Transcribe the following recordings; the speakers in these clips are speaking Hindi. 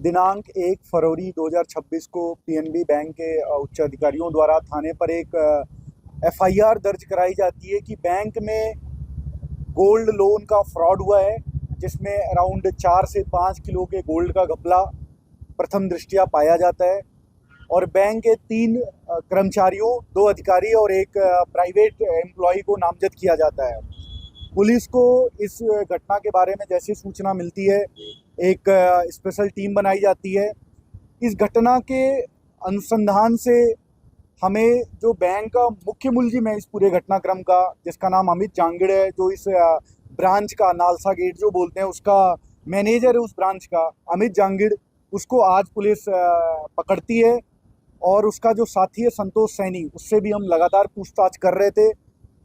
दिनांक 1 फरवरी 2026 को पीएनबी बैंक के उच्च अधिकारियों द्वारा थाने पर एक एफआईआर दर्ज कराई जाती है कि बैंक में गोल्ड लोन का फ्रॉड हुआ है, जिसमें अराउंड 4 से 5 किलो के गोल्ड का घपला प्रथम दृष्टया पाया जाता है। और बैंक के 3 कर्मचारियों, 2 अधिकारी और एक प्राइवेट एम्प्लॉय को नामजद किया जाता है। पुलिस को इस घटना के बारे में जैसी सूचना मिलती है, एक स्पेशल टीम बनाई जाती है। इस घटना के अनुसंधान से हमें जो बैंक का मुख्य मुलजिम है इस पूरे घटनाक्रम का, जिसका नाम अमित जांगिड़ है, जो इस ब्रांच का नालसा गेट जो बोलते हैं उसका मैनेजर है, उस ब्रांच का अमित जांगिड़, उसको आज पुलिस पकड़ती है। और उसका जो साथी है संतोष सैनी, उससे भी हम लगातार पूछताछ कर रहे थे।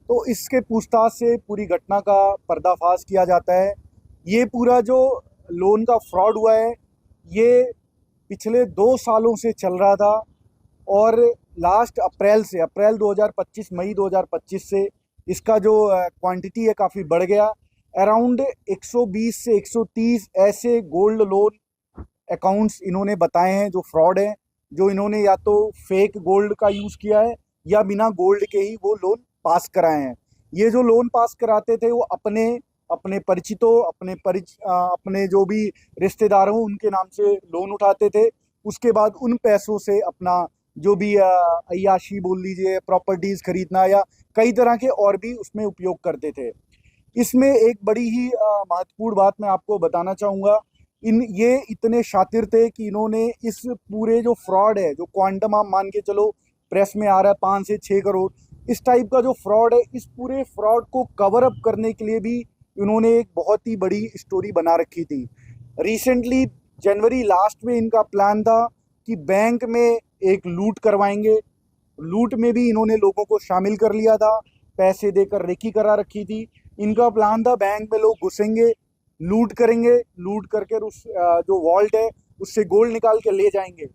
तो इसके पूछताछ से पूरी घटना का पर्दाफाश किया जाता है। ये पूरा जो लोन का फ्रॉड हुआ है, ये पिछले 2 सालों से चल रहा था और लास्ट अप्रैल 2025, मई 2025 से इसका जो क्वांटिटी है काफ़ी बढ़ गया। अराउंड 120 से 130 ऐसे गोल्ड लोन अकाउंट्स इन्होंने बताए हैं जो फ्रॉड हैं, जो इन्होंने या तो फेक गोल्ड का यूज़ किया है या बिना गोल्ड के ही वो लोन पास कराए हैं। ये जो लोन पास कराते थे वो अपने अपने परिचितों, अपने जो भी रिश्तेदार हों उनके नाम से लोन उठाते थे। उसके बाद उन पैसों से अपना जो भी अय्याशी बोल लीजिए, प्रॉपर्टीज़ खरीदना या कई तरह के और भी उसमें उपयोग करते थे। इसमें एक बड़ी ही महत्वपूर्ण बात मैं आपको बताना चाहूँगा। ये इतने शातिर थे कि इन्होंने इस पूरे जो फ्रॉड है, जो क्वांटम आप मान के चलो प्रेस में आ रहा है 5 से 6 करोड़, इस टाइप का जो फ्रॉड है, इस पूरे फ्रॉड को कवर अप करने के लिए भी इन्होंने एक बहुत ही बड़ी स्टोरी बना रखी थी। रिसेंटली जनवरी लास्ट में इनका प्लान था कि बैंक में एक लूट करवाएंगे। लूट में भी इन्होंने लोगों को शामिल कर लिया था, पैसे देकर रेकी करा रखी थी। इनका प्लान था बैंक में लोग घुसेंगे, लूट करेंगे, लूट करके उस जो वॉल्ट है उससे गोल्ड निकाल के ले जाएंगे।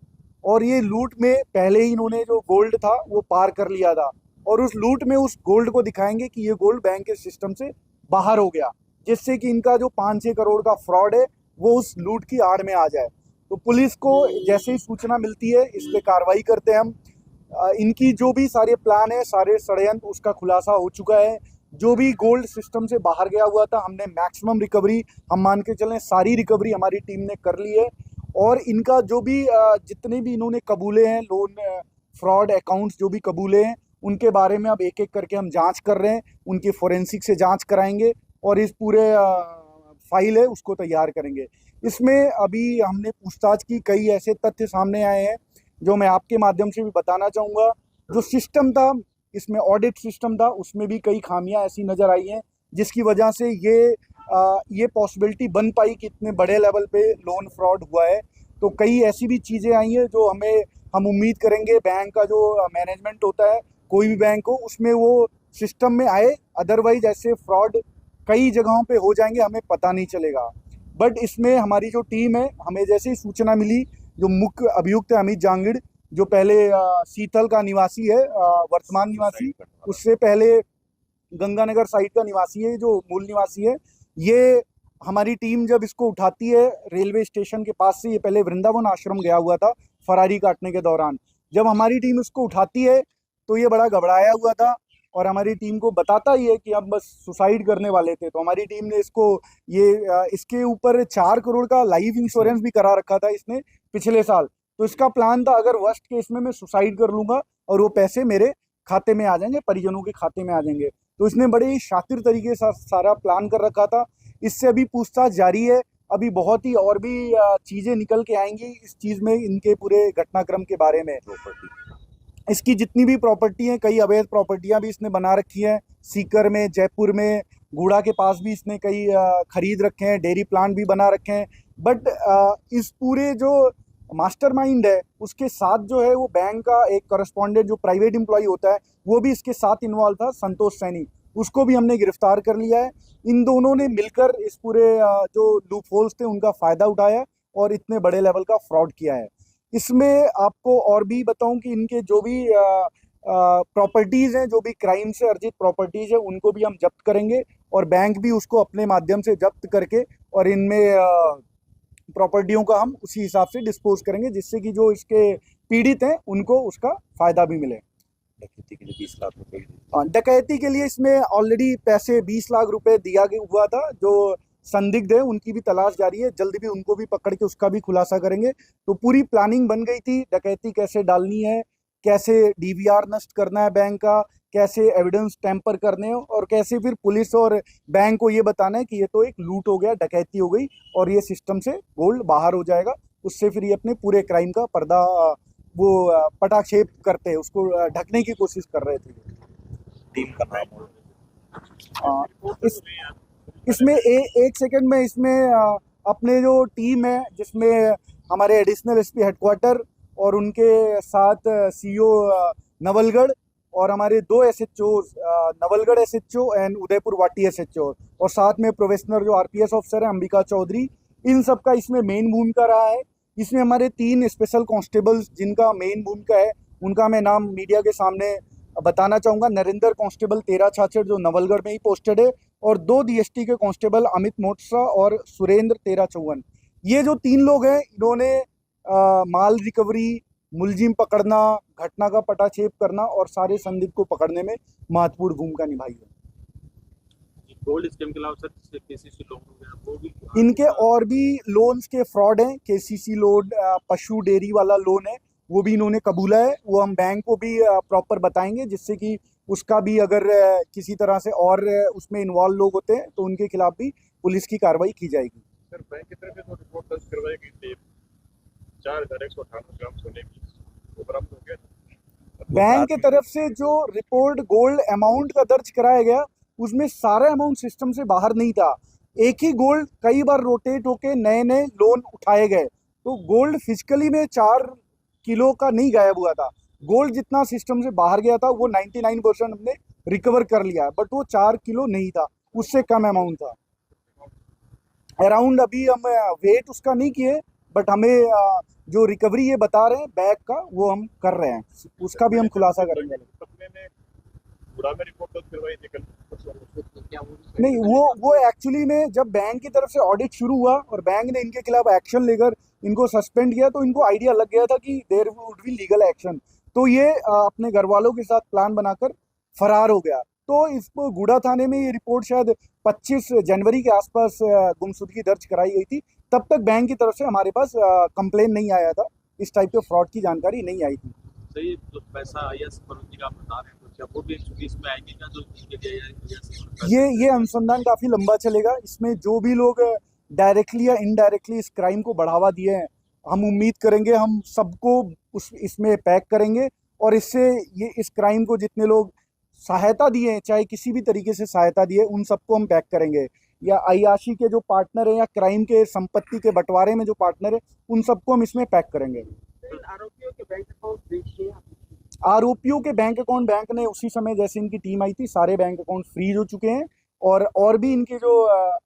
और ये लूट में पहले ही इन्होंने जो गोल्ड था वो पार कर लिया था, और उस लूट में उस गोल्ड को दिखाएंगे कि ये गोल्ड बैंक के सिस्टम से बाहर हो गया, जिससे कि इनका जो 5-6 करोड़ का फ्रॉड है वो उस लूट की आड़ में आ जाए। तो पुलिस को जैसे ही सूचना मिलती है इस पे कार्रवाई करते हैं हम। इनकी जो भी सारे प्लान है, सारे षड्यंत्र, उसका खुलासा हो चुका है। जो भी गोल्ड सिस्टम से बाहर गया हुआ था, हमने मैक्सिमम रिकवरी, हम मान के चलें सारी रिकवरी हमारी टीम ने कर ली है। और इनका जो भी जितने भी इन्होंने कबूले हैं लोन फ्रॉड अकाउंट्स जो भी कबूले हैं, उनके बारे में अब एक एक करके हम जांच कर रहे हैं, उनकी फोरेंसिक से जांच कराएंगे और इस पूरे फाइल है उसको तैयार करेंगे। इसमें अभी हमने पूछताछ की, कई ऐसे तथ्य सामने आए हैं जो मैं आपके माध्यम से भी बताना चाहूँगा। जो सिस्टम था, इसमें ऑडिट सिस्टम था, उसमें भी कई खामियां ऐसी नज़र आई हैं जिसकी वजह से ये पॉसिबिलिटी बन पाई कि इतने बड़े लेवल पे लोन फ्रॉड हुआ है। तो कई ऐसी भी चीज़ें आई हैं जो हम उम्मीद करेंगे बैंक का जो मैनेजमेंट होता है, कोई भी बैंक हो, उसमें वो सिस्टम में आए। अदरवाइज ऐसे फ्रॉड कई जगहों पे हो जाएंगे, हमें पता नहीं चलेगा। बट इसमें हमारी जो टीम है, हमें जैसे ही सूचना मिली, जो मुख्य अभियुक्त है अमित जांगिड़, जो पहले सीथल का निवासी है, वर्तमान निवासी, उससे पहले गंगानगर साइड का निवासी है, जो मूल निवासी है, ये हमारी टीम जब इसको उठाती है रेलवे स्टेशन के पास से, ये पहले वृंदावन आश्रम गया हुआ था फरारी काटने के दौरान, जब हमारी टीम इसको उठाती है तो ये बड़ा घबराया हुआ था और हमारी टीम को बताता ही है कि हम बस सुसाइड करने वाले थे। तो हमारी टीम ने इसके ऊपर 4 करोड़ का लाइफ इंश्योरेंस भी करा रखा था इसने पिछले साल। तो इसका प्लान था अगर वर्स्ट केस में मैं सुसाइड कर लूंगा और वो पैसे मेरे खाते में आ जाएंगे, परिजनों के खाते में आ जाएंगे। तो इसने बड़े ही शातिर तरीके से सारा प्लान कर रखा था। इससे अभी पूछताछ जारी है, अभी बहुत ही और भी चीज़ें निकल के आएंगी इस चीज़ में, इनके पूरे घटनाक्रम के बारे में। इसकी जितनी भी प्रॉपर्टी हैं, कई अवैध प्रॉपर्टियां भी इसने बना रखी हैं, सीकर में, जयपुर में, गूड़ा के पास भी इसने कई खरीद रखे हैं, डेयरी प्लांट भी बना रखे हैं। बट इस पूरे जो मास्टरमाइंड है उसके साथ जो है वो बैंक का एक करस्पॉन्डेंट जो प्राइवेट एम्प्लॉय होता है वो भी इसके साथ इन्वॉल्व था, संतोष सैनी, उसको भी हमने गिरफ्तार कर लिया है। इन दोनों ने मिलकर इस पूरे जो लूप होल्स थे उनका फ़ायदा उठाया और इतने बड़े लेवल का फ्रॉड किया है। इसमें आपको और भी बताऊं कि इनके जो भी प्रॉपर्टीज़ हैं, जो भी क्राइम से अर्जित प्रॉपर्टीज़ है, उनको भी हम जब्त करेंगे और बैंक भी उसको अपने माध्यम से जब्त करके और इनमें प्रॉपर्टियों का हम उसी हिसाब से डिस्पोज करेंगे, जिससे कि जो इसके पीड़ित हैं उनको उसका फायदा भी मिले। डकैती के लिए 20 लाख रुपए डकैती के लिए इसमें ऑलरेडी पैसे 20 लाख रुपए दिया हुआ था। जो संदिग्ध है उनकी भी तलाश जारी है, जल्द भी उनको भी पकड़ के उसका भी खुलासा करेंगे। तो पूरी प्लानिंग बन गई थी, डकैती कैसे डालनी है, कैसे डीवीआर नष्ट करना है बैंक का, कैसे एविडेंस टैंपर करने हैं, और कैसे फिर पुलिस और बैंक को ये बताना है कि ये तो एक लूट हो गया, डकैती हो गई और ये सिस्टम से गोल्ड बाहर हो जाएगा। उससे फिर ये अपने पूरे क्राइम का पर्दा वो पटाक्षेप करते हैं, उसको ढकने की कोशिश कर रहे थे। टीम का नाम हो इस इसमें एक सेकंड में इसमें अपने जो टीम है, जिसमें हमारे एडिशनल एसपी हेडक्वार्टर और उनके साथ सीईओ नवलगढ़ और हमारे 2 SHO, Nawalgarh SHO and Udaipur वाटी एसएचओ, और साथ में प्रोफेशनल जो आरपीएस ऑफिसर है अंबिका चौधरी, इन सब का इसमें मेन भूमिका रहा है। इसमें हमारे 3 स्पेशल कांस्टेबल्स जिनका मेन भूमिका है, उनका मैं नाम मीडिया के सामने बताना चाहूँगा। नरेंद्र कांस्टेबल 13 छाछड़ जो नवलगढ़ में ही पोस्टेड है, और 2 डीएसटी के कांस्टेबल अमित मोटसा और सुरेंद्र 1354। ये जो 3 लोग हैं, इन्होंने माल रिकवरी, मुलजिम पकड़ना, घटना का पटाक्षेप करना और सारे संदिग्ध को पकड़ने में महत्वपूर्ण भूमिका निभाई है। गोल्ड स्कीम के अलावा सर केसीसी लोन हो गया, वो भी इनके और भी लोन्स के फ्रॉड हैं। केसीसी लोन, पशु डेयरी वाला लोन है, वो भी इन्होंने कबूला है। वो हम बैंक को भी प्रॉपर बताएंगे, जिससे कि उसका भी अगर किसी तरह से और उसमें इन्वॉल्व लोग होते हैं तो उनके खिलाफ भी पुलिस की कार्रवाई की जाएगी। सर बैंक की तरफ से तो रिपोर्ट दर्ज करवाई गई थी, 4198 ग्राम सोने की, वो बरामद हो गया। बैंक की तरफ से जो रिपोर्ट गोल्ड अमाउंट का दर्ज कराया गया, उसमें सारा अमाउंट सिस्टम से बाहर नहीं था। एक ही गोल्ड कई बार रोटेट होके नए नए लोन उठाए गए, तो गोल्ड फिजिकली में 4 किलो का नहीं गायब हुआ था। गोल्ड जितना सिस्टम से बाहर गया था वो 99% हमने रिकवर कर लिया, बट वो 4 किलो नहीं था, उससे कम अमाउंट था। अराउंड अभी हम वेट उसका नहीं किए, बट हमें जो रिकवरी ये बता रहे हैं बैग का, वो हम कर रहे हैं, उसका भी हम खुलासा करेंगे। में रिपोर्ट दर्ज करवाई थी कल, नहीं, वो एक्चुअली में जब बैंक की तरफ से ऑडिट शुरू हुआ और बैंक ने इनके खिलाफ एक्शन लेकर इनको सस्पेंड किया, तो इनको आइडिया लग गया था कि there would be legal action, तो ये अपने घर वालों के साथ प्लान बनाकर फरार हो गया। तो इसको गुड़ा थाने में ये रिपोर्ट शायद 25 जनवरी के आसपास गुमशुदगी दर्ज कराई गई थी। तब तक बैंक की तरफ से हमारे पास कंप्लेन नहीं आया था, इस टाइप के फ्रॉड की जानकारी नहीं आई थी। सही जो पैसा आईएएस फरोख्ती का बता रहे हैं, तो क्या वो भी 120 में आएगी क्या, जो ये अनुसंधान काफी लंबा चलेगा। इसमें जो भी लोग डायरेक्टली या इनडायरेक्टली इस क्राइम को बढ़ावा दिए हैं, हम उम्मीद करेंगे हम सबको इसमें पैक करेंगे, और इससे ये इस क्राइम को जितने लोग सहायता दिए हैं, चाहे किसी भी तरीके से सहायता दिए, उन सबको हम पैक करेंगे। या अय्याशी के जो पार्टनर हैं या क्राइम के संपत्ति के बंटवारे में जो पार्टनर है, उन सबको हम इसमें पैक करेंगे। आरोपियों के बैंक अकाउंट फ्रीज किए, आरोपियों के बैंक अकाउंट बैंक ने उसी समय जैसे इनकी टीम आई थी, सारे बैंक अकाउंट फ्रीज हो चुके हैं, और भी इनके जो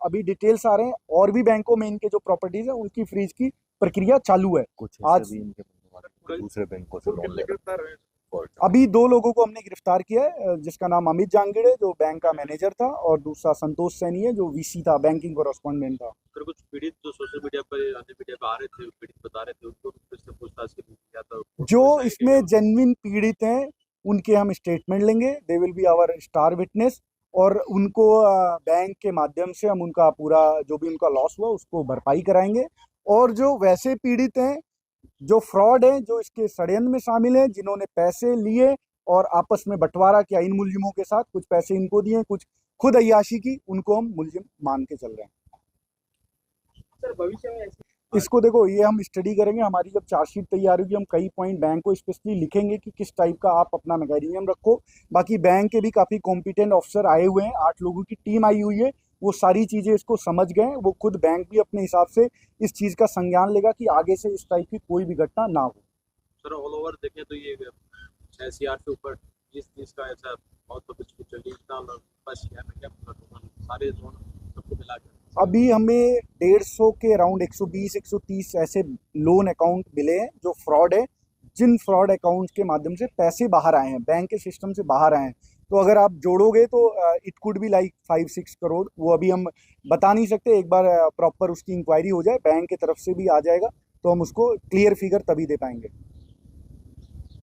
अभी डिटेल्स आ रहे हैं, और भी बैंकों में इनके जो प्रॉपर्टीज है उनकी फ्रीज की प्रक्रिया चालू है। कुछ आज भी इनके दूसरे बैंकों से लोन लेकर अभी 2 लोगों को हमने गिरफ्तार किया है, जिसका नाम अमित जांगिड़ है जो बैंक का मैनेजर था, और दूसरा संतोष सैनी है जो वीसी था, बैंकिंग कॉरेस्पॉन्डेंट था। फिर कुछ पीड़ित जो सोशल मीडिया पर अन्य मीडिया पे आ रहे थे, पीड़ित बता रहे थे, उनको फिर से पूछताछ के लिए किया था। जो इसमें जेन्युइन पीड़ित हैं उनके हम स्टेटमेंट लेंगे, they will be our star witness, और उनको बैंक के माध्यम से हम उनका पूरा जो भी उनका लॉस हुआ उसको भरपाई कराएंगे। और जो वैसे पीड़ित हैं, जो फ्रॉड है, जो इसके षड्यंत्र में शामिल हैं, जिन्होंने पैसे लिए और आपस में बंटवारा किया इन मुलजिमों के साथ, कुछ पैसे इनको दिए, कुछ खुद अय्याशी की, उनको हम मुलजिम मान के चल रहे हैं। सर भविष्य में इसको देखो, ये हम स्टडी करेंगे, हमारी जब चार्जशीट तैयार होगी हम कई पॉइंट बैंक को स्पेशली लिखेंगे कि किस टाइप का आप अपना मैकेनिज्म रखो। बाकी बैंक के भी काफ़ी कॉम्पिटेंट ऑफिसर आए हुए हैं, 8 लोगों की टीम आई हुई है, वो सारी चीज़ें इसको समझ गए। वो खुद बैंक भी अपने हिसाब से इस चीज़ का संज्ञान लेगा कि आगे से इस टाइप की कोई भी घटना ना हो। सर ऑल ओवर देखें तो ये 6 से ऊपर 20-30 का ऐसा बहुत तो कुछ चलिए बस सारे जोन सबको मिला के अभी हमें 150 के अराउंड 120-130 ऐसे लोन अकाउंट मिले हैं जो फ्रॉड है, जिन फ्रॉड अकाउंट्स के माध्यम से पैसे बाहर आए हैं, बैंक के सिस्टम से बाहर आए हैं। तो अगर आप जोड़ोगे तो it could be like 5-6 crore. वो अभी हम बता नहीं सकते, एक बार प्रॉपर उसकी इंक्वायरी हो जाए, बैंक की तरफ से भी आ जाएगा तो हम उसको क्लियर फिगर तभी दे पाएंगे।